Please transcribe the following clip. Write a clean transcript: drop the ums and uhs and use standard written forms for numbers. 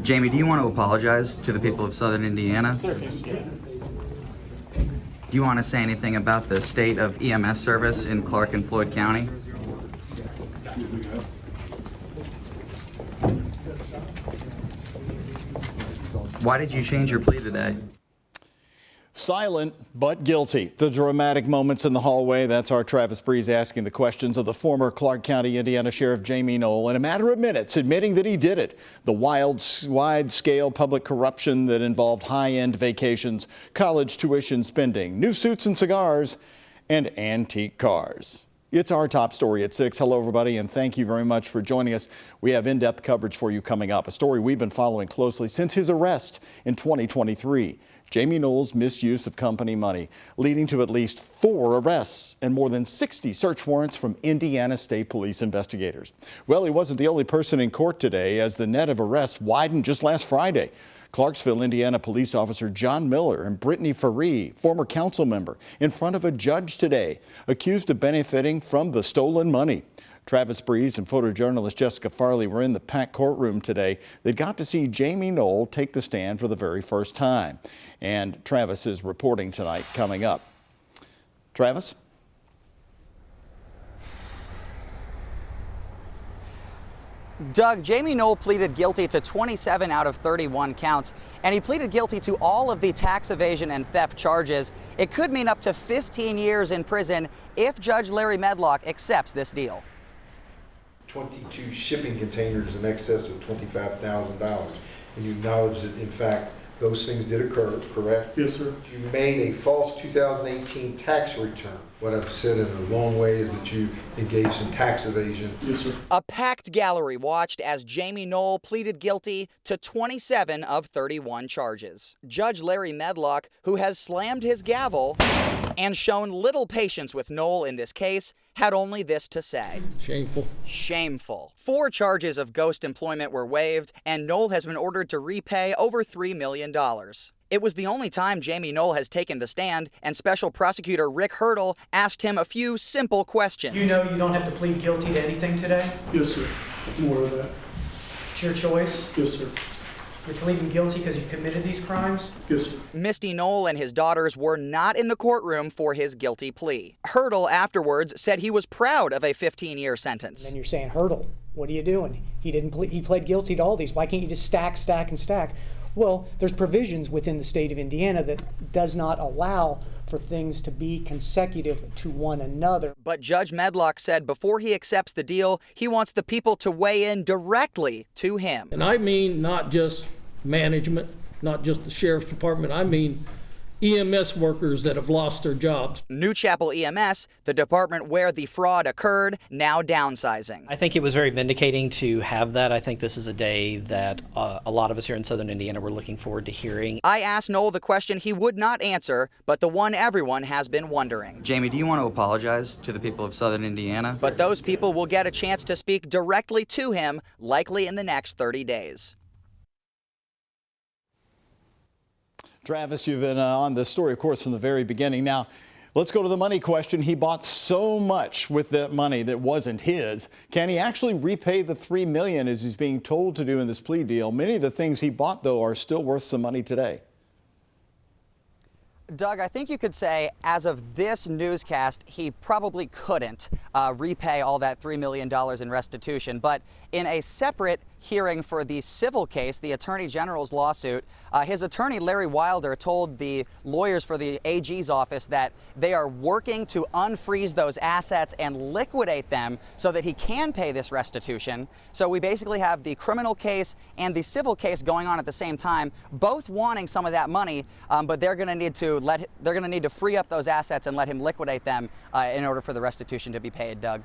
Jamey, do you want to apologize to the people of Southern Indiana? Do you want to say anything about the state of EMS service in Clark and Floyd County? Why did you change your plea today? Silent but guilty. The dramatic moments in the hallway. That's our Travis Breeze asking the questions of the former Clark County, Indiana Sheriff Jamey Noel in a matter of minutes, admitting that he did it. The wide-scale public corruption that involved high-end vacations, college tuition spending, new suits and cigars, and antique cars. It's our top story at 6. Hello, everybody, and thank you very much for joining us. We have in-depth coverage for you coming up. A story we've been following closely since his arrest in 2023. Jamey Noel's misuse of company money, leading to at least 4 arrests and more than 60 search warrants from Indiana State Police investigators. Well, he wasn't the only person in court today, as the net of arrests widened just last Friday. Clarksville, Indiana police officer John Miller and Brittany Faree, former council member, in front of a judge today, accused of benefiting from the stolen money. Travis Breeze and photojournalist Jessica Farley were in the packed courtroom today. They got to see Jamey Noel take the stand for the very first time. And Travis is reporting tonight coming up. Travis? Doug, Jamey Noel pleaded guilty to 27 out of 31 counts, and he pleaded guilty to all of the tax evasion and theft charges. It could mean up to 15 years in prison if Judge Larry Medlock accepts this deal. 22 shipping containers in excess of $25,000. And you acknowledge that, in fact, those things did occur, correct? Yes, sir. You made a false 2018 tax return. What I've said in a long way is that you engaged in tax evasion. Yes, sir. A packed gallery watched as Jamey Noel pleaded guilty to 27 of 31 charges. Judge Larry Medlock, who has slammed his gavel and shown little patience with Noel in this case, had only this to say. Shameful. Shameful. 4 charges of ghost employment were waived, and Noel has been ordered to repay over $3 million. It was the only time Jamey Noel has taken the stand, and Special Prosecutor Rick Hurdle asked him a few simple questions. You know you don't have to plead guilty to anything today? Yes, sir. More of that. It's your choice. Yes, sir. You're pleading guilty because you committed these crimes? Yes, sir. Misty Noel and his daughters were not in the courtroom for his guilty plea. Hurdle afterwards said he was proud of a 15-year sentence. And you're saying, Hurdle, what are you doing? He pled guilty to all these. Why can't you just stack, stack, and stack? Well, there's provisions within the state of Indiana that does not allow for things to be consecutive to one another. But Judge Medlock said before he accepts the deal, he wants the people to weigh in directly to him. And I mean not just management, not just the sheriff's department, I mean EMS workers that have lost their jobs. New Chapel EMS, the department where the fraud occurred, now downsizing. I think it was very vindicating to have that. I think this is a day that a lot of us here in Southern Indiana were looking forward to hearing. I asked Noel the question he would not answer, but the one everyone has been wondering. Jamey, do you want to apologize to the people of Southern Indiana? But those people will get a chance to speak directly to him, likely in the next 30 days. Travis, you've been on this story, of course, from the very beginning. Now, let's go to the money question. He bought so much with that money that wasn't his. Can he actually repay the $3 million as he's being told to do in this plea deal? Many of the things he bought, though, are still worth some money today. Doug, I think you could say, as of this newscast, he probably couldn't repay all that $3 million in restitution. But in a separate hearing for the civil case, the Attorney General's lawsuit, his attorney, Larry Wilder, told the lawyers for the AG's office that they are working to unfreeze those assets and liquidate them so that he can pay this restitution. So we basically have the criminal case and the civil case going on at the same time, both wanting some of that money, but they're going to need to free up those assets and let him liquidate them in order for the restitution to be paid, Doug.